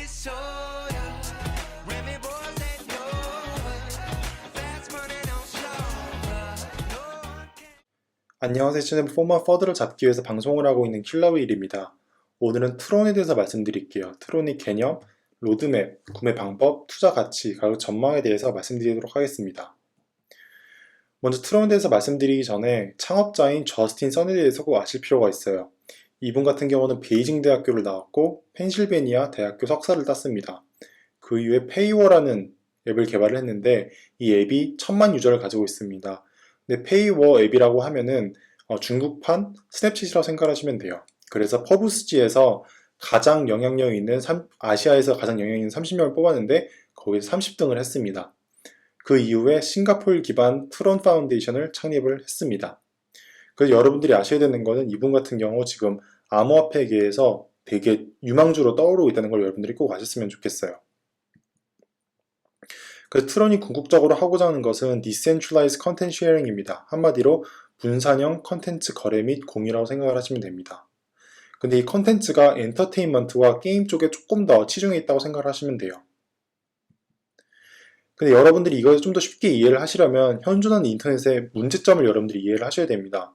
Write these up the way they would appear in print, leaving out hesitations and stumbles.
show ya. When me boys they know fast money don't show ya. No one can. 안녕하세요. 시즌 포머 퍼드를 잡기 위해서 방송을 하고 있는 킬러웨일입니다. 오늘은 트론에 대해서 말씀드릴게요. 트론의 개념, 로드맵, 구매 방법, 투자 가치, 가격 전망에 대해서 말씀드리도록 하겠습니다. 먼저 트론에 대해서 말씀드리기 전에 창업자인 저스틴 선에 대해서 꼭 아실 필요가 있어요. 이분 같은 경우는 베이징 대학교를 나왔고 펜실베니아 대학교 석사를 땄습니다. 그 이후에 페이워라는 앱을 개발을 했는데 이 앱이 1000만 유저를 가지고 있습니다. 근데 페이워 앱이라고 하면은 중국판 스냅챗이라고 생각하시면 돼요. 그래서 퍼브스지에서 가장 영향력 있는 아시아에서 가장 영향력 있는 30명을 뽑았는데 거기서 30등을 했습니다. 그 이후에 싱가포르 기반 트론 파운데이션을 창립을 했습니다. 그래서 여러분들이 아셔야 되는 거는 이분 같은 경우 지금 암호화폐계에서 되게 유망주로 떠오르고 있다는 걸 여러분들이 꼭 아셨으면 좋겠어요. 그래서 트론이 궁극적으로 하고자 하는 것은 Decentralized Content Sharing입니다. 한마디로 분산형 컨텐츠 거래 및 공유라고 생각을 하시면 됩니다. 근데 이 컨텐츠가 엔터테인먼트와 게임 쪽에 조금 더 치중해 있다고 생각을 하시면 돼요. 근데 여러분들이 이걸 좀 더 쉽게 이해를 하시려면 현존하는 인터넷의 문제점을 여러분들이 이해를 하셔야 됩니다.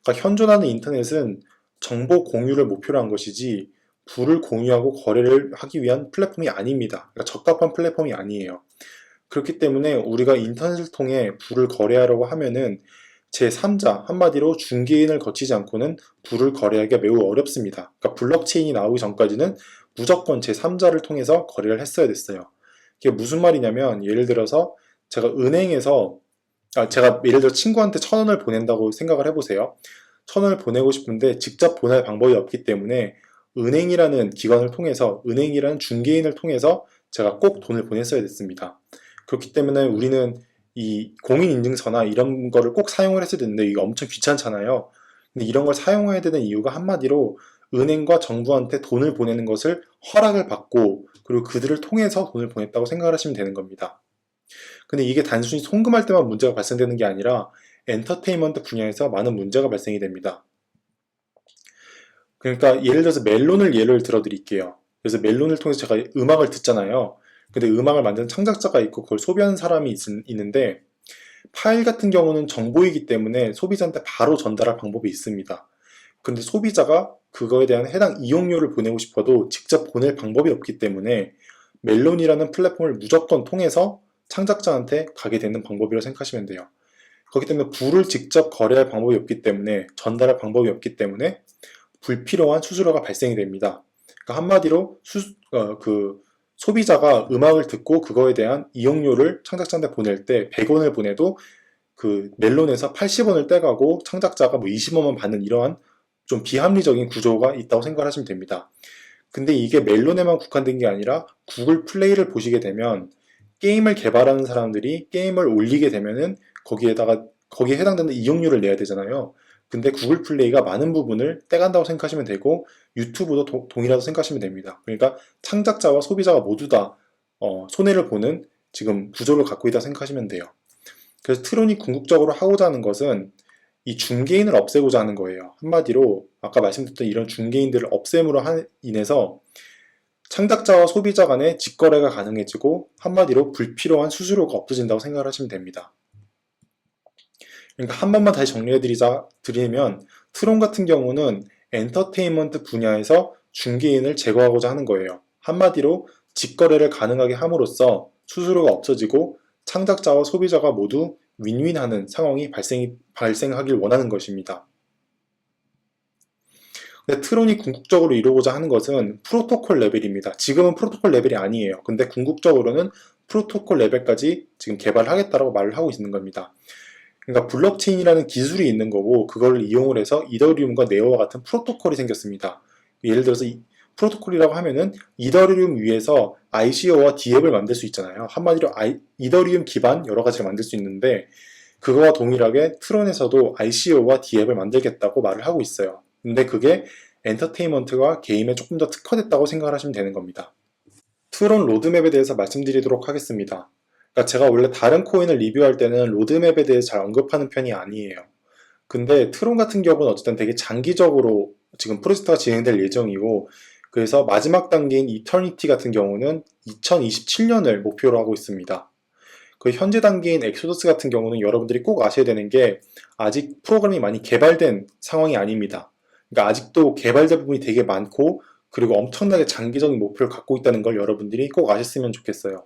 그러니까 현존하는 인터넷은 정보 공유를 목표로 한 것이지 부를 공유하고 거래를 하기 위한 플랫폼이 아닙니다. 그러니까 적합한 플랫폼이 아니에요. 그렇기 때문에 우리가 인터넷을 통해 부를 거래하려고 하면은 제3자, 한마디로 중개인을 거치지 않고는 부를 거래하기가 매우 어렵습니다. 그러니까 블록체인이 나오기 전까지는 무조건 제3자를 통해서 거래를 했어야 됐어요. 이게 무슨 말이냐면 예를 들어서 제가 은행에서 제가 예를 들어 친구한테 1000원을 보낸다고 생각을 해보세요. 1000원을 보내고 싶은데 직접 보낼 방법이 없기 때문에 은행이라는 기관을 통해서 은행이라는 중개인을 통해서 제가 꼭 돈을 보냈어야 됐습니다. 그렇기 때문에 우리는 이 공인인증서나 이런 거를 꼭 사용을 했어야 되는데 이거 엄청 귀찮잖아요. 근데 이런 걸 사용해야 되는 이유가 한마디로 은행과 정부한테 돈을 보내는 것을 허락을 받고 그리고 그들을 통해서 돈을 보냈다고 생각을 하시면 되는 겁니다. 근데 이게 단순히 송금할 때만 문제가 발생되는 게 아니라 엔터테인먼트 분야에서 많은 문제가 발생이 됩니다. 그러니까 예를 들어서 멜론을 예를 들어 드릴게요. 그래서 멜론을 통해서 제가 음악을 듣잖아요. 근데 음악을 만드는 창작자가 있고 그걸 소비하는 사람이 있는데 파일 같은 경우는 정보이기 때문에 소비자한테 바로 전달할 방법이 있습니다. 근데 소비자가 그거에 대한 해당 이용료를 보내고 싶어도 직접 보낼 방법이 없기 때문에 멜론이라는 플랫폼을 무조건 통해서 창작자한테 가게 되는 방법이라고 생각하시면 돼요. 그렇기 때문에 부를 직접 거래할 방법이 없기 때문에 전달할 방법이 없기 때문에 불필요한 수수료가 발생이 됩니다. 그러니까 한마디로 소비자가 음악을 듣고 그거에 대한 이용료를 창작자한테 보낼 때 100원을 보내도 그 멜론에서 80원을 떼가고 창작자가 뭐 20원만 받는 이러한 좀 비합리적인 구조가 있다고 생각하시면 됩니다. 근데 이게 멜론에만 국한된 게 아니라 구글 플레이를 보시게 되면 게임을 개발하는 사람들이 게임을 올리게 되면은 거기에 해당되는 이용료를 내야 되잖아요. 근데 구글 플레이가 많은 부분을 떼간다고 생각하시면 되고 유튜브도 동일하다고 생각하시면 됩니다. 그러니까 창작자와 소비자가 모두 다 손해를 보는 지금 구조를 갖고 있다고 생각하시면 돼요. 그래서 트론이 궁극적으로 하고자 하는 것은 이 중개인을 없애고자 하는 거예요. 한마디로 아까 말씀드렸던 이런 중개인들을 없앰으로 인해서 창작자와 소비자 간의 직거래가 가능해지고 한마디로 불필요한 수수료가 없어진다고 생각을 하시면 됩니다. 그러니까 한 번만 다시 드리면 트론 같은 경우는 엔터테인먼트 분야에서 중개인을 제거하고자 하는 거예요. 한마디로 직거래를 가능하게 함으로써 수수료가 없어지고 창작자와 소비자가 모두 윈윈하는 상황이 발생하길 원하는 것입니다. 근데 트론이 궁극적으로 이루고자 하는 것은 프로토콜 레벨입니다. 지금은 프로토콜 레벨이 아니에요. 근데 궁극적으로는 프로토콜 레벨까지 지금 개발을 하겠다라고 말을 하고 있는 겁니다. 그러니까 블록체인이라는 기술이 있는 거고 그걸 이용을 해서 이더리움과 네오와 같은 프로토콜이 생겼습니다. 예를 들어서 프로토콜이라고 하면은 이더리움 위에서 ICO와 DApp을 만들 수 있잖아요. 한마디로 이더리움 기반 여러 가지를 만들 수 있는데 그거와 동일하게 트론에서도 ICO와 DApp을 만들겠다고 말을 하고 있어요. 근데 그게 엔터테인먼트와 게임에 조금 더 특화됐다고 생각을 하시면 되는 겁니다. 트론 로드맵에 대해서 말씀드리도록 하겠습니다. 그러니까 제가 원래 다른 코인을 리뷰할 때는 로드맵에 대해서 잘 언급하는 편이 아니에요. 근데 트론 같은 경우는 어쨌든 되게 장기적으로 지금 프로젝트가 진행될 예정이고 그래서 마지막 단계인 이터니티 같은 경우는 2027년을 목표로 하고 있습니다. 그 현재 단계인 엑소더스 같은 경우는 여러분들이 꼭 아셔야 되는 게 아직 프로그램이 많이 개발된 상황이 아닙니다. 그러니까 아직도 개발자 부분이 되게 많고 그리고 엄청나게 장기적인 목표를 갖고 있다는 걸 여러분들이 꼭 아셨으면 좋겠어요.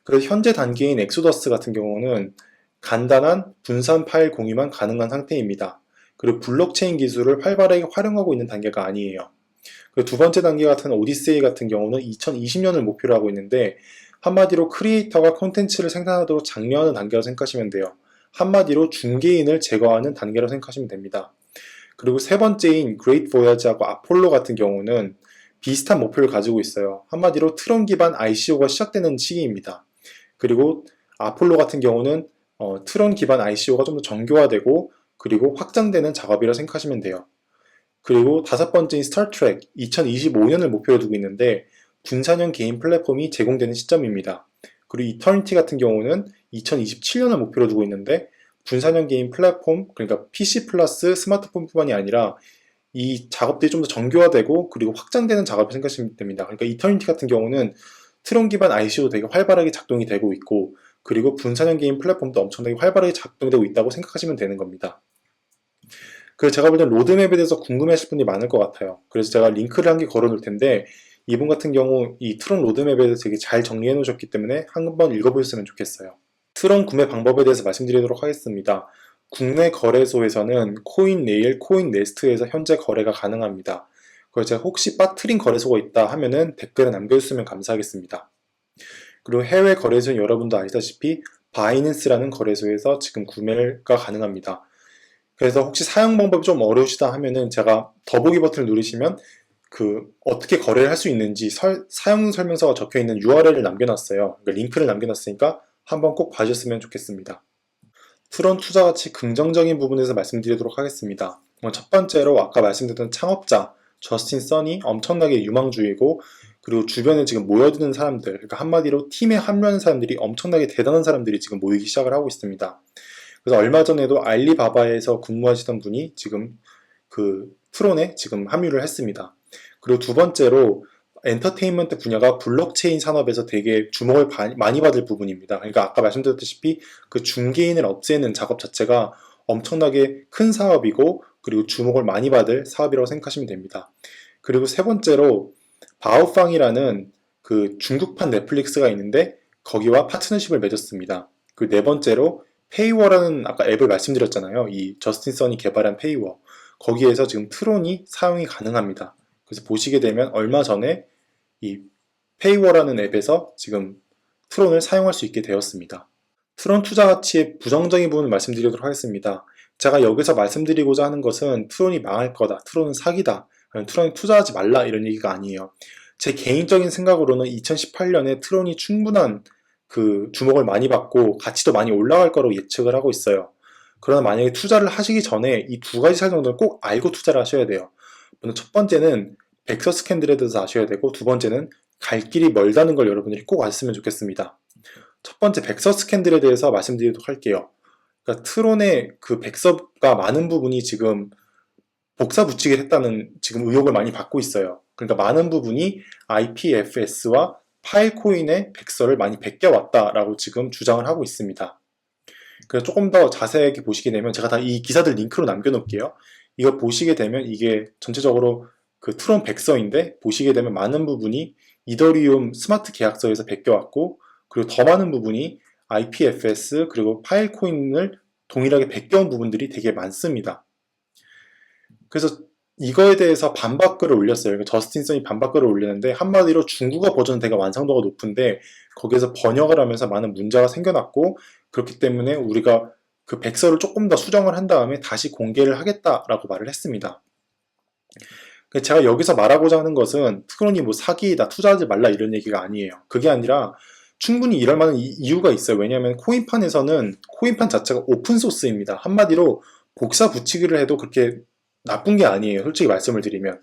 그래서 현재 단계인 엑소더스 같은 경우는 간단한 분산 파일 공유만 가능한 상태입니다. 그리고 블록체인 기술을 활발하게 활용하고 있는 단계가 아니에요. 그리고 두 번째 단계 같은 오디세이 같은 경우는 2020년을 목표로 하고 있는데 한마디로 크리에이터가 콘텐츠를 생산하도록 장려하는 단계로 생각하시면 돼요. 한마디로 중개인을 제거하는 단계로 생각하시면 됩니다. 그리고 세 번째인 그레이트 보야지하고 아폴로 같은 경우는 비슷한 목표를 가지고 있어요. 한마디로 트론 기반 ICO가 시작되는 시기입니다. 그리고 아폴로 같은 경우는 트론 기반 ICO가 좀 더 정교화되고 그리고 확장되는 작업이라 생각하시면 돼요. 그리고 다섯 번째인 스타트랙 2025년을 목표로 두고 있는데 분산형 게임 플랫폼이 제공되는 시점입니다. 그리고 이터니티 같은 경우는 2027년을 목표로 두고 있는데 분산형 게임 플랫폼, 그러니까 PC 플러스 스마트폰뿐만이 아니라 이 작업들이 좀 더 정교화되고 그리고 확장되는 작업을 생각하시면 됩니다. 그러니까 이터니티 같은 경우는 트론 기반 ICO도 되게 활발하게 작동이 되고 있고 그리고 분산형 게임 플랫폼도 엄청나게 활발하게 작동되고 있다고 생각하시면 되는 겁니다. 그래서 제가 볼 땐 로드맵에 대해서 궁금해하실 분이 많을 것 같아요. 그래서 제가 링크를 한 개 걸어 놓을 텐데 이분 같은 경우 이 트론 로드맵에 대해서 되게 잘 정리해 놓으셨기 때문에 한번 읽어보셨으면 좋겠어요. 트론 구매 방법에 대해서 말씀드리도록 하겠습니다. 국내 거래소에서는 코인네일, 코인네스트에서 현재 거래가 가능합니다. 그래서 제가 혹시 빠트린 거래소가 있다 하면은 댓글에 남겨주시면 감사하겠습니다. 그리고 해외 거래소는 여러분도 아시다시피 바이낸스라는 거래소에서 지금 구매가 가능합니다. 그래서 혹시 사용 방법이 좀 어려우시다 하면은 제가 더보기 버튼을 누르시면 어떻게 거래를 할 수 있는지 사용 설명서가 적혀 있는 URL을 남겨놨어요. 그러니까 링크를 남겨놨으니까 한번 꼭 봐주셨으면 좋겠습니다. 트론 투자 가치 긍정적인 부분에서 말씀드리도록 하겠습니다. 첫 번째로 아까 말씀드렸던 창업자 저스틴 선이 엄청나게 유망주이고 그리고 주변에 지금 모여드는 사람들, 그러니까 한마디로 팀에 합류하는 사람들이 엄청나게 대단한 사람들이 지금 모이기 시작을 하고 있습니다. 그래서 얼마 전에도 알리바바에서 근무하시던 분이 지금 트론에 지금 합류를 했습니다. 그리고 두 번째로 엔터테인먼트 분야가 블록체인 산업에서 되게 주목을 많이 받을 부분입니다. 그러니까 아까 말씀드렸다시피 그 중개인을 없애는 작업 자체가 엄청나게 큰 사업이고 그리고 주목을 많이 받을 사업이라고 생각하시면 됩니다. 그리고 세 번째로 바오팡이라는 그 중국판 넷플릭스가 있는데 거기와 파트너십을 맺었습니다. 그리고 네 번째로 페이워라는 아까 앱을 말씀드렸잖아요. 이 저스틴 선이 개발한 페이워. 거기에서 지금 트론이 사용이 가능합니다. 그래서 보시게 되면 얼마 전에 이 페이워라는 앱에서 지금 트론을 사용할 수 있게 되었습니다. 트론 투자 가치의 부정적인 부분을 말씀드리도록 하겠습니다. 제가 여기서 말씀드리고자 하는 것은 트론이 망할 거다, 트론은 사기다, 트론에 투자하지 말라 이런 얘기가 아니에요. 제 개인적인 생각으로는 2018년에 트론이 충분한 주목을 많이 받고 가치도 많이 올라갈 거라고 예측을 하고 있어요. 그러나 만약에 투자를 하시기 전에 이 두 가지 사실 정도는 꼭 알고 투자를 하셔야 돼요. 먼저 첫 번째는 벡서 스캔들에 대해서 아셔야 되고 두 번째는 갈 길이 멀다는 걸 여러분들이 꼭 아셨으면 좋겠습니다. 첫 번째 벡서 스캔들에 대해서 말씀드리도록 할게요. 그러니까 트론의 벡서가 많은 부분이 지금 복사 붙이기를 했다는 지금 의혹을 많이 받고 있어요. 그러니까 많은 부분이 IPFS와 파일코인의 벡서를 많이 베껴왔다라고 지금 주장을 하고 있습니다. 그래서 조금 더 자세하게 보시게 되면 제가 다 이 기사들 링크로 남겨놓을게요. 이거 보시게 되면 이게 전체적으로 트론 벡서인데 보시게 되면 많은 부분이 이더리움 스마트 계약서에서 베껴왔고 그리고 더 많은 부분이 IPFS 그리고 파일코인을 동일하게 베껴온 부분들이 되게 많습니다. 그래서 이거에 대해서 반박글을 올렸어요. 그러니까 저스틴 선이 반박글을 올리는데 한마디로 중국어 버전은 되게 완성도가 높은데 거기에서 번역을 하면서 많은 문제가 생겨났고 그렇기 때문에 우리가 벡서를 조금 더 수정을 한 다음에 다시 공개를 하겠다라고 말을 했습니다. 제가 여기서 말하고자 하는 것은 트론이 사기이다, 투자하지 말라 이런 얘기가 아니에요. 그게 아니라 충분히 이럴 만한 이유가 있어요. 왜냐하면 코인판에서는 코인판 자체가 오픈소스입니다. 한마디로 복사 붙이기를 해도 그렇게 나쁜 게 아니에요. 솔직히 말씀을 드리면.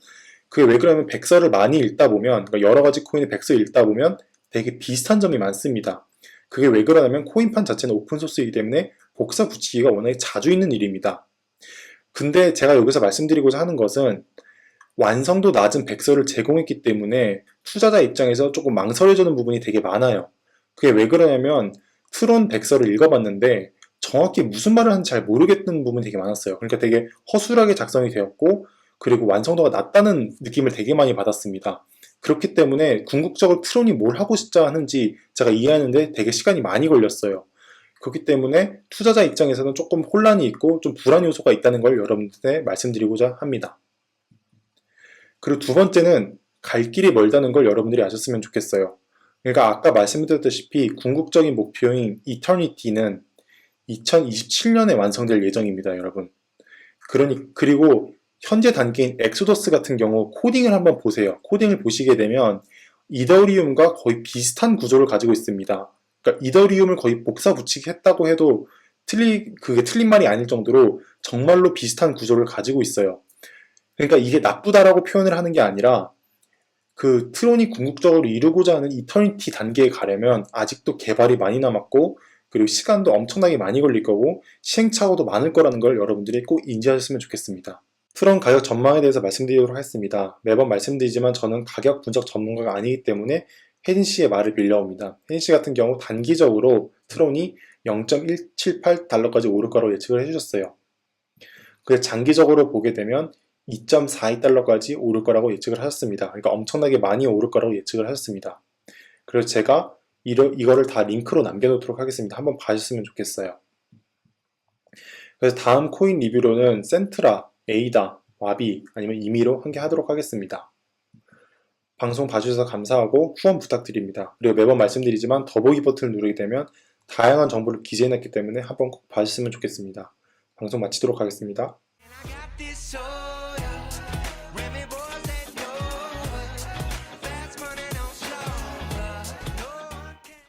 그게 왜 그러냐면 벡서를 많이 읽다 보면 그러니까 여러 가지 코인의 벡서 읽다 보면 되게 비슷한 점이 많습니다. 그게 왜 그러냐면 코인판 자체는 오픈소스이기 때문에 복사 붙이기가 워낙에 자주 있는 일입니다. 근데 제가 여기서 말씀드리고자 하는 것은 완성도 낮은 백서를 제공했기 때문에 투자자 입장에서 조금 망설여지는 부분이 되게 많아요. 그게 왜 그러냐면 트론 백서를 읽어봤는데 정확히 무슨 말을 하는지 잘 모르겠는 부분이 되게 많았어요. 그러니까 되게 허술하게 작성이 되었고 그리고 완성도가 낮다는 느낌을 되게 많이 받았습니다. 그렇기 때문에 궁극적으로 트론이 뭘 하고 싶자 하는지 제가 이해하는데 되게 시간이 많이 걸렸어요. 그렇기 때문에 투자자 입장에서는 조금 혼란이 있고 좀 불안 요소가 있다는 걸 여러분들께 말씀드리고자 합니다. 그리고 두 번째는 갈 길이 멀다는 걸 여러분들이 아셨으면 좋겠어요. 그러니까 아까 말씀드렸다시피 궁극적인 목표인 이터니티는 2027년에 완성될 예정입니다, 여러분. 그리고 현재 단계인 엑소더스 같은 경우 코딩을 한번 보세요. 코딩을 보시게 되면 이더리움과 거의 비슷한 구조를 가지고 있습니다. 그러니까 이더리움을 거의 복사 붙이기 했다고 해도 그게 틀린 말이 아닐 정도로 정말로 비슷한 구조를 가지고 있어요. 그러니까 이게 나쁘다라고 표현을 하는 게 아니라 그 트론이 궁극적으로 이루고자 하는 이터니티 단계에 가려면 아직도 개발이 많이 남았고 그리고 시간도 엄청나게 많이 걸릴 거고 시행착오도 많을 거라는 걸 여러분들이 꼭 인지하셨으면 좋겠습니다. 트론 가격 전망에 대해서 말씀드리도록 하겠습니다. 매번 말씀드리지만 저는 가격 분석 전문가가 아니기 때문에 혜진 씨의 말을 빌려옵니다. 혜진 씨 같은 경우 단기적으로 트론이 0.178달러까지 오를 거라고 예측을 해주셨어요. 그래서 장기적으로 보게 되면 2.42달러까지 오를 거라고 예측을 하셨습니다. 그러니까 엄청나게 많이 오를 거라고 예측을 하셨습니다. 그래서 제가 이거를 다 링크로 남겨놓도록 하겠습니다. 한번 봐주셨으면 좋겠어요. 그래서 다음 코인 리뷰로는 센트라, 에이다, 와비 아니면 이미로 한 개 하도록 하겠습니다. 방송 봐주셔서 감사하고 후원 부탁드립니다. 그리고 매번 말씀드리지만 더보기 버튼을 누르게 되면 다양한 정보를 기재해놨기 때문에 한번 꼭 봐주셨으면 좋겠습니다. 방송 마치도록 하겠습니다.